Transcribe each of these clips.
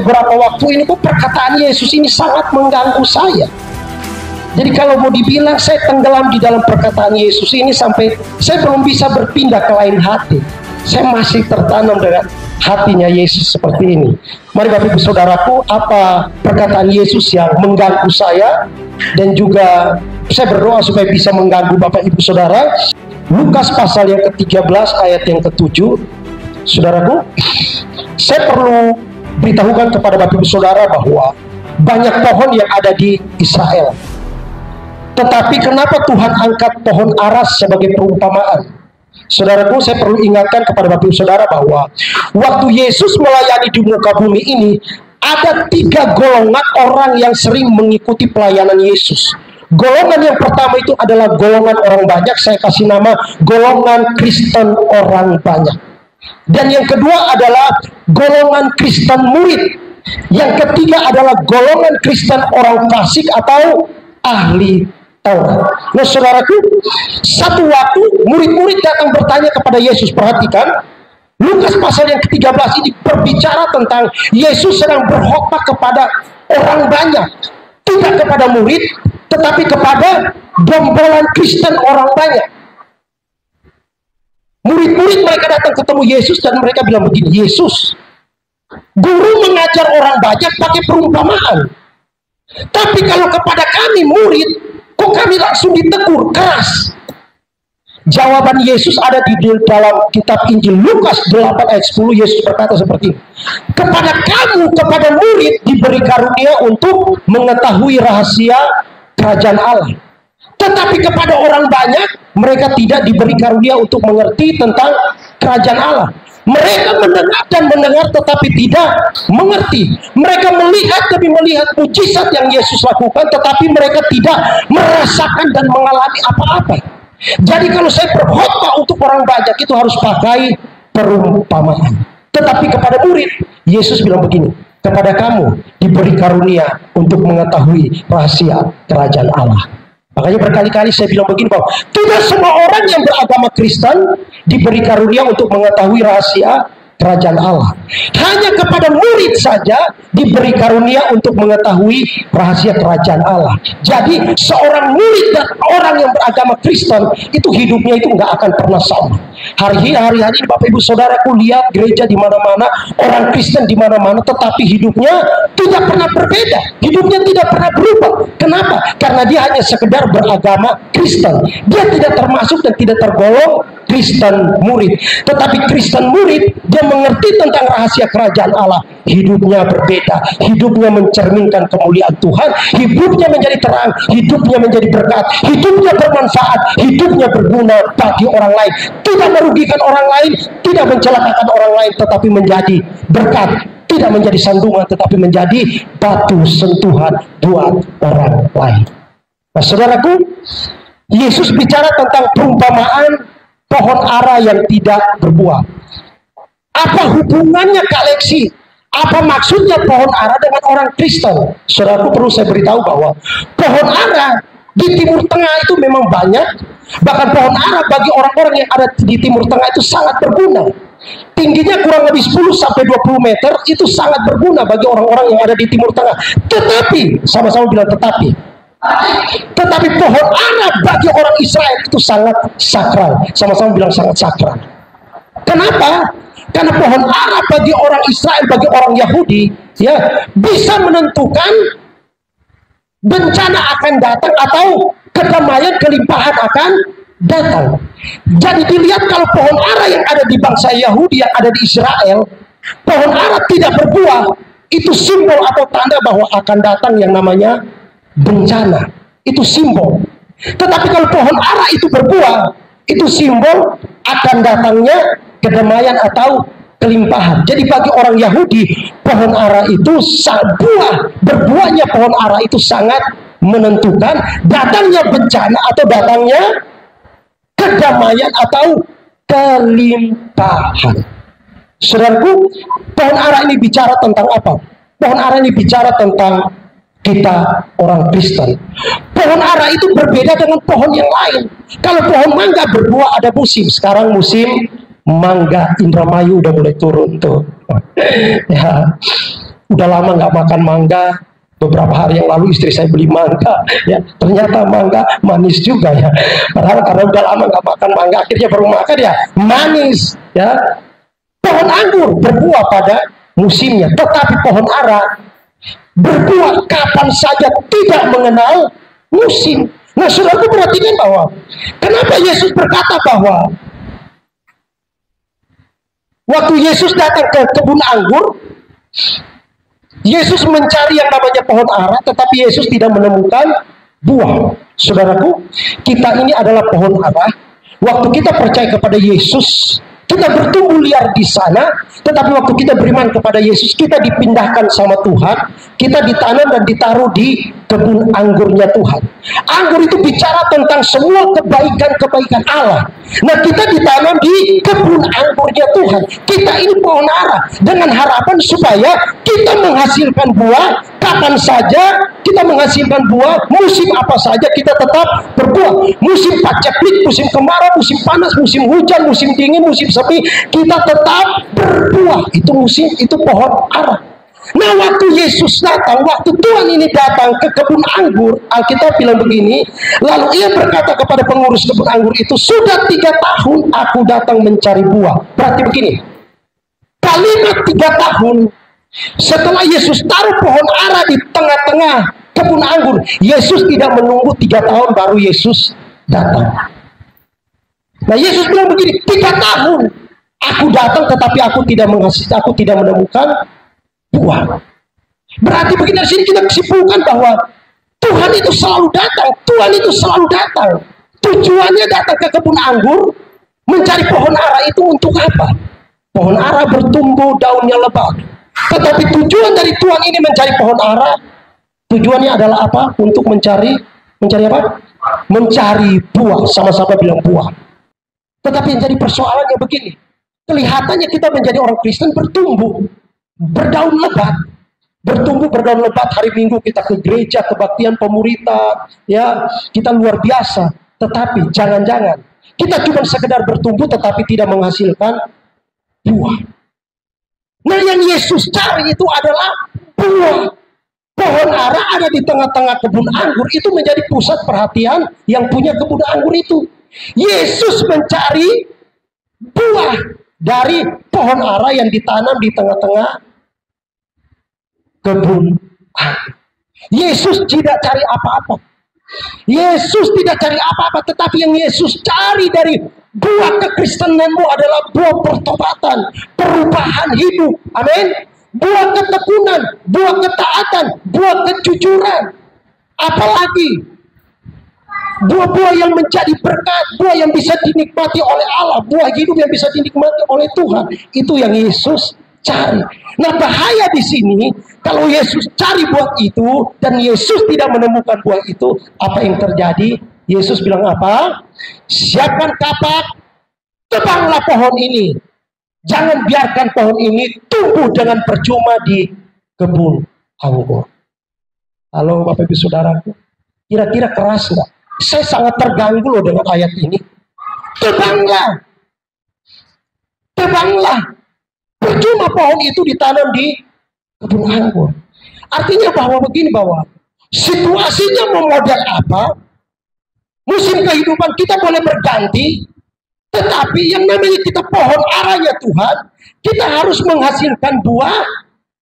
beberapa waktu ini kok perkataan Yesus ini sangat mengganggu saya. Jadi kalau mau dibilang saya tenggelam di dalam perkataan Yesus ini sampai saya belum bisa berpindah ke lain hati. Saya masih tertanam dengan hatinya Yesus seperti ini. Mari Bapak Ibu Saudaraku, apa perkataan Yesus yang mengganggu saya dan juga saya berdoa supaya bisa mengganggu Bapak Ibu Saudara. Lukas pasal yang ke-13 ayat yang ke-7. Saudaraku, saya perlu beritahukan kepada Bapak Ibu Saudara bahwa banyak pohon yang ada di Israel. Tetapi kenapa Tuhan angkat pohon ara sebagai perumpamaan? Saudaraku, saya perlu ingatkan kepada Bapak Ibu Saudara bahwa waktu Yesus melayani di muka bumi ini, ada 3 golongan orang yang sering mengikuti pelayanan Yesus. Golongan yang pertama itu adalah golongan orang banyak, saya kasih nama golongan Kristen orang banyak. Dan yang kedua adalah golongan Kristen murid. Yang ketiga adalah golongan Kristen orang fasik atau ahli Taurat. Nah saudaraku, satu waktu murid-murid datang bertanya kepada Yesus. Perhatikan, Lukas pasal yang ke-13 ini berbicara tentang Yesus sedang berkhotbah kepada orang banyak. Tidak kepada murid, tetapi kepada gombolan Kristen orang banyak. Murid-murid mereka datang ketemu Yesus dan mereka bilang begini, Yesus, guru mengajar orang banyak pakai perumpamaan. Tapi kalau kepada kami murid, kok kami langsung ditegur keras? Jawaban Yesus ada di dalam kitab Injil Lukas 8 ayat 10. Yesus berkata seperti ini. Kepada kamu, kepada murid diberi karunia untuk mengetahui rahasia kerajaan Allah. Tetapi kepada orang banyak, mereka tidak diberi karunia untuk mengerti tentang kerajaan Allah. Mereka mendengar dan mendengar tetapi tidak mengerti. Mereka melihat demi melihat mujizat yang Yesus lakukan, tetapi mereka tidak merasakan dan mengalami apa-apa. Jadi kalau saya berkhotbah untuk orang banyak, itu harus pakai perumpamaan. Tetapi kepada murid, Yesus bilang begini, kepada kamu diberi karunia untuk mengetahui rahasia kerajaan Allah. Makanya berkali-kali saya bilang begini, bahwa tidak semua orang yang beragama Kristen diberi karunia untuk mengetahui rahasia kerajaan Allah. Hanya kepada murid saja diberi karunia untuk mengetahui rahasia kerajaan Allah. Jadi seorang murid dan orang yang beragama Kristen itu hidupnya itu nggak akan pernah sama. Hari-hari ini Bapak Ibu Saudaraku lihat gereja di mana-mana, orang Kristen di mana-mana, tetapi hidupnya tidak pernah berbeda. Hidupnya tidak pernah berubah. Kenapa? Karena dia hanya sekedar beragama Kristen. Dia tidak termasuk dan tidak tergolong Kristen murid. Tetapi Kristen murid, dia mengerti tentang rahasia kerajaan Allah. Hidupnya berbeda. Hidupnya mencerminkan kemuliaan Tuhan. Hidupnya menjadi terang. Hidupnya menjadi berkat. Hidupnya bermanfaat. Hidupnya berguna bagi orang lain. Tidak merugikan orang lain. Tidak mencelakakan orang lain. Tetapi menjadi berkat. Tidak menjadi sandungan. Tetapi menjadi batu sentuhan buat orang lain. Nah saudaraku, Yesus bicara tentang perumpamaan pohon ara yang tidak berbuah. Apa hubungannya Kak Leksi? Apa maksudnya pohon ara dengan orang Kristen? Saudaraku, perlu saya beritahu bahwa pohon ara di Timur Tengah itu memang banyak. Bahkan pohon ara bagi orang-orang yang ada di Timur Tengah itu sangat berguna. Tingginya kurang lebih 10-20 meter, itu sangat berguna bagi orang-orang yang ada di Timur Tengah. Tetapi, sama-sama bilang tetapi pohon ara bagi orang Israel itu sangat sakral. Sama-sama bilang sangat sakral. Kenapa? Karena pohon ara bagi orang Israel, bagi orang Yahudi, ya, bisa menentukan bencana akan datang atau kedamaian, kelimpahan akan datang. Jadi dilihat kalau pohon ara yang ada di bangsa Yahudi, yang ada di Israel, pohon ara tidak berbuah, itu simbol atau tanda bahwa akan datang yang namanya bencana. Itu simbol. Tetapi kalau pohon ara itu berbuah, itu simbol akan datangnya kedamaian atau kelimpahan. Jadi bagi orang Yahudi, pohon ara itu berbuahnya pohon ara itu sangat menentukan datangnya bencana atau datangnya kedamaian atau kelimpahan. Saudaraku, pohon ara ini bicara tentang apa? Pohon ara ini bicara tentang kita orang Kristen. Pohon ara itu berbeda dengan pohon yang lain. Kalau pohon mangga berbuah ada musim. Sekarang musim mangga, Indramayu udah mulai turun tuh. Ya. udah lama nggak makan mangga. Beberapa hari yang lalu istri saya beli mangga, ya ternyata mangga manis juga ya. Padahal karena udah lama nggak makan mangga, akhirnya baru makan ya manis ya. Pohon anggur berbuah pada musimnya, tetapi pohon ara berbuah kapan saja, tidak mengenal musim. Nah, saudaraku perhatikan bahwa kenapa Yesus berkata bahwa waktu Yesus datang ke kebun anggur, Yesus mencari yang namanya pohon ara, tetapi Yesus tidak menemukan buah. Saudaraku, kita ini adalah pohon ara. Waktu kita percaya kepada Yesus, kita bertumbuh liar di sana, tetapi waktu kita beriman kepada Yesus, kita dipindahkan sama Tuhan, kita ditanam dan ditaruh di kebun anggurnya Tuhan. Anggur itu bicara tentang semua kebaikan-kebaikan Allah. Nah, kita ditanam di kebun anggurnya Tuhan. Kita ini pohon ara dengan harapan supaya kita menghasilkan buah kapan saja, kita menghasilkan buah musim apa saja, kita tetap berbuah. Musim paceklik, musim kemarau, musim panas, musim hujan, musim dingin, musim sepi, kita tetap berbuah. Itu musim, itu pohon ara. Nah, waktu Yesus datang, waktu Tuhan ini datang ke kebun anggur, Alkitab bilang begini, lalu ia berkata kepada pengurus kebun anggur itu, sudah 3 tahun aku datang mencari buah. Berarti begini, kalimat 3 tahun setelah Yesus taruh pohon ara di tengah-tengah kebun anggur, Yesus tidak menunggu 3 tahun baru Yesus datang. Nah, Yesus bilang begini, 3 tahun aku datang tetapi aku tidak menemukan buah. Berarti begini, dari sini kita kesimpulkan bahwa Tuhan itu selalu datang. Tuhan itu selalu datang. Tujuannya datang ke kebun anggur, mencari pohon ara itu untuk apa? Pohon ara bertumbuh, daunnya lebat. Tetapi tujuan dari Tuhan ini mencari pohon ara, tujuannya adalah apa? Untuk mencari apa? Mencari buah. Sama-sama bilang buah. Tetapi yang jadi persoalannya begini, kelihatannya kita menjadi orang Kristen bertumbuh, berdaun lebat, berdaun lebat. Hari Minggu kita ke gereja, kebaktian pemuritan, ya kita luar biasa. Tetapi jangan-jangan kita cuma sekedar bertumbuh tetapi tidak menghasilkan buah. Nah, yang Yesus cari itu adalah buah. Pohon ara ada di tengah-tengah kebun anggur, itu menjadi pusat perhatian yang punya kebun anggur itu. Yesus mencari buah dari pohon ara yang ditanam di tengah-tengah kebun anggur. Yesus tidak cari apa-apa. Yesus tidak cari apa-apa, tetapi yang Yesus cari dari buah kekristenanmu adalah buah pertobatan, perubahan hidup. Amin. Buah ketekunan, buah ketaatan, buah kejujuran. Apalagi buah-buah yang menjadi berkat, buah yang bisa dinikmati oleh Allah, buah hidup yang bisa dinikmati oleh Tuhan. Itu yang Yesus cari. Nah, bahaya di sini kalau Yesus cari buah itu dan Yesus tidak menemukan buah itu, apa yang terjadi? Yesus bilang apa? Siapkan kapak, tebanglah pohon ini. Jangan biarkan pohon ini tumbuh dengan percuma di kebun anggur. Halo Bapak Ibu Saudaraku, kira-kira keras nggak? Saya sangat terganggu loh dengan ayat ini. Tebanglah, tebanglah. Percuma pohon itu ditanam di kebun anggur. Artinya bahwa begini, bahwa situasinya mau model apa, musim kehidupan kita boleh berganti, tetapi yang namanya kita pohon aranya Tuhan, kita harus menghasilkan buah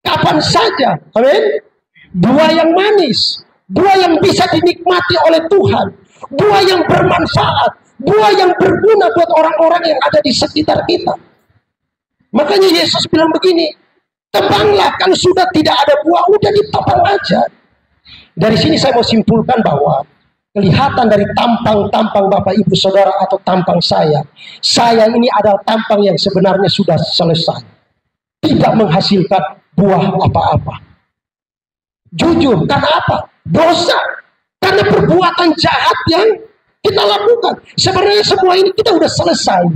kapan saja. Amin. Buah yang manis, buah yang bisa dinikmati oleh Tuhan, buah yang bermanfaat, buah yang berguna buat orang-orang yang ada di sekitar kita. Makanya Yesus bilang begini, tebanglah, kalau sudah tidak ada buah, udah ditebang aja. Dari sini saya mau simpulkan bahwa kelihatan dari tampang-tampang Bapak Ibu Saudara atau tampang saya ini adalah tampang yang sebenarnya sudah selesai, tidak menghasilkan buah apa-apa. Jujur, karena apa? Dosa, karena perbuatan jahat yang kita lakukan. Sebenarnya semua ini kita udah selesai,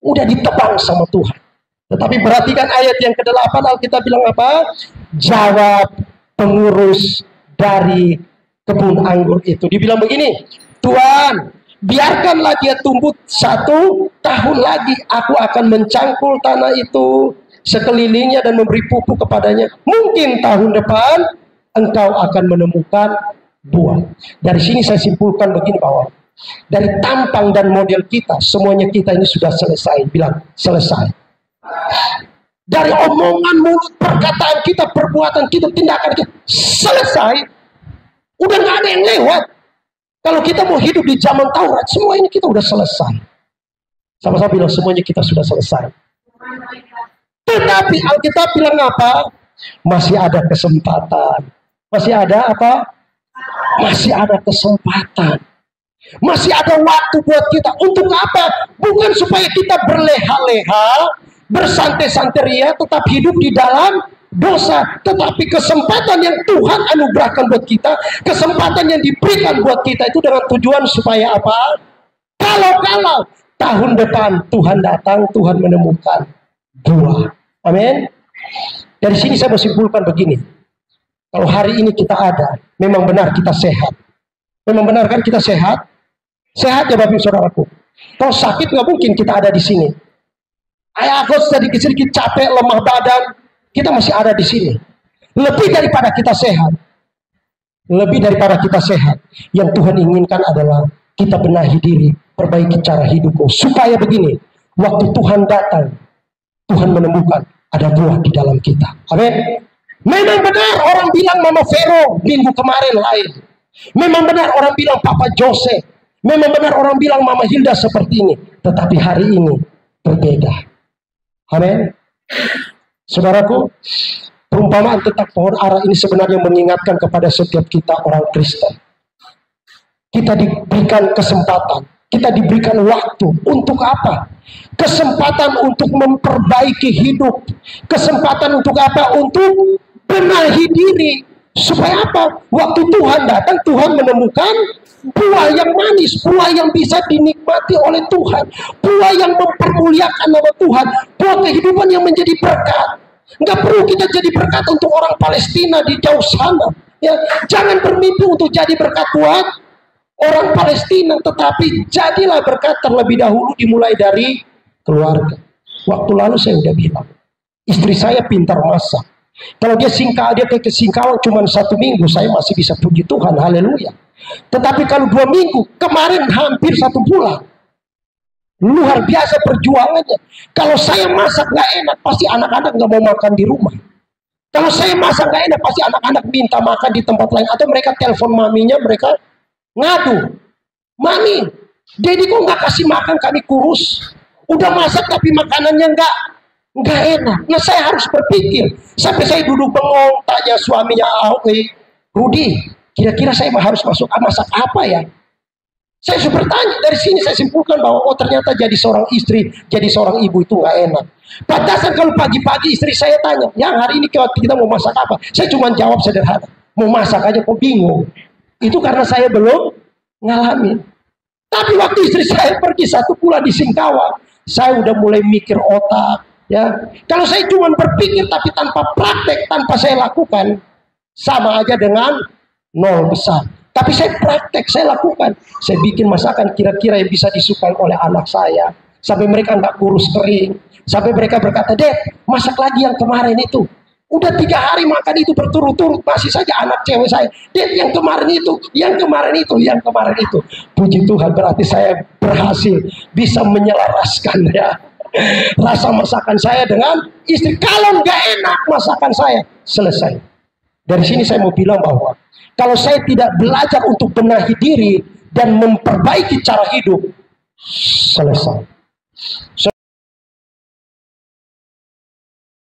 udah ditebang sama Tuhan. Tetapi perhatikan ayat yang ke-8, Alkitab bilang apa? Jawab pengurus dari kebun anggur itu. Dibilang begini, Tuhan, biarkanlah dia tumbuh 1 tahun lagi. Aku akan mencangkul tanah itu sekelilingnya dan memberi pupuk kepadanya, mungkin tahun depan engkau akan menemukan buah. Dari sini saya simpulkan begini bahwa dari tampang dan model kita, semuanya kita ini sudah selesai. Bilang selesai. Dari omongan mulut, perkataan kita, perbuatan kita, tindakan kita, selesai. Udah gak ada yang lewat. Kalau kita mau hidup di zaman Taurat, semua ini kita udah selesai. Sama-sama bilang semuanya kita sudah selesai. Tetapi Alkitab bilang apa? Masih ada kesempatan. Masih ada apa? Masih ada kesempatan. Masih ada waktu buat kita. Untuk apa? Bukan supaya kita berleha-leha, bersantai-santai ria, tetap hidup di dalam dosa. Tetapi kesempatan yang Tuhan anugerahkan buat kita, kesempatan yang diberikan buat kita itu dengan tujuan supaya apa? Kalau tahun depan Tuhan datang, Tuhan menemukan buah. Amin. Dari sini saya bersimpulkan begini. Kalau hari ini kita ada, memang benar kita sehat. Memang benar kan kita sehat? Sehat ya Bapak Saudaraku. Kalau sakit nggak mungkin kita ada di sini. Aku sedikit-sedikit capek, lemah badan, kita masih ada di sini. Lebih daripada kita sehat. Lebih daripada kita sehat. Yang Tuhan inginkan adalah kita benahi diri, perbaiki cara hidupku. Supaya begini, waktu Tuhan datang, Tuhan menemukan ada buah di dalam kita. Amin. Memang benar orang bilang Mama Vero minggu kemarin lain. Memang benar orang bilang Papa Jose. Memang benar orang bilang Mama Hilda seperti ini. Tetapi hari ini berbeda. Amin. Saudaraku, perumpamaan tentang pohon ara ini sebenarnya mengingatkan kepada setiap kita orang Kristen. Kita diberikan kesempatan. Kita diberikan waktu. Untuk apa? Kesempatan untuk memperbaiki hidup. Kesempatan untuk apa? Untuk benahi diri. Supaya apa? Waktu Tuhan datang, Tuhan menemukan buah yang manis, buah yang bisa dinikmati oleh Tuhan, buah yang mempermuliakan nama Tuhan, buah kehidupan yang menjadi berkat. Nggak perlu kita jadi berkat untuk orang Palestina di jauh sana. Ya, jangan bermimpi untuk jadi berkat buat orang Palestina, tetapi jadilah berkat terlebih dahulu dimulai dari keluarga. Waktu lalu saya udah bilang, istri saya pintar masak. Kalau dia ke Singkawang cuma 1 minggu, saya masih bisa puji Tuhan, haleluya. Tetapi kalau 2 minggu, kemarin hampir 1 bulan, luar biasa perjuangannya. Kalau saya masak nggak enak, pasti anak-anak nggak mau makan di rumah. Kalau saya masak nggak enak, pasti anak-anak minta makan di tempat lain, atau mereka telepon maminya, mereka ngadu, Mami, Dedi kok nggak kasih makan, kami kurus. Udah masak tapi makanannya nggak enak. Nah saya harus berpikir. Sampai saya duduk bengong, tanya suaminya Rudi, kira-kira saya harus masak apa ya? Saya sudah bertanya. Dari sini saya simpulkan bahwa ternyata jadi seorang istri, jadi seorang ibu itu nggak enak. Pantasan kalau pagi-pagi istri saya tanya, yang hari ini kita mau masak apa? Saya cuma jawab sederhana, mau masak aja kok bingung. Itu karena saya belum ngalamin. Tapi waktu istri saya pergi 1 bulan di Singkawang, saya udah mulai mikir otak. Ya, kalau saya cuma berpikir tapi tanpa praktek, tanpa saya lakukan, sama aja dengan 0 besar. Tapi saya praktek, saya lakukan. Saya bikin masakan kira-kira yang bisa disukai oleh anak saya, sampai mereka nggak kurus kering, sampai mereka berkata, Dek, masak lagi yang kemarin itu. Udah 3 hari makan itu berturut-turut, masih saja anak cewek saya, Dek, yang kemarin itu, yang kemarin itu, yang kemarin itu. Puji Tuhan, berarti saya berhasil bisa menyelaraskan ya rasa masakan saya dengan istri. Kalau nggak enak masakan saya, selesai. Dari sini saya mau bilang bahwa kalau saya tidak belajar untuk benahi diri dan memperbaiki cara hidup, selesai.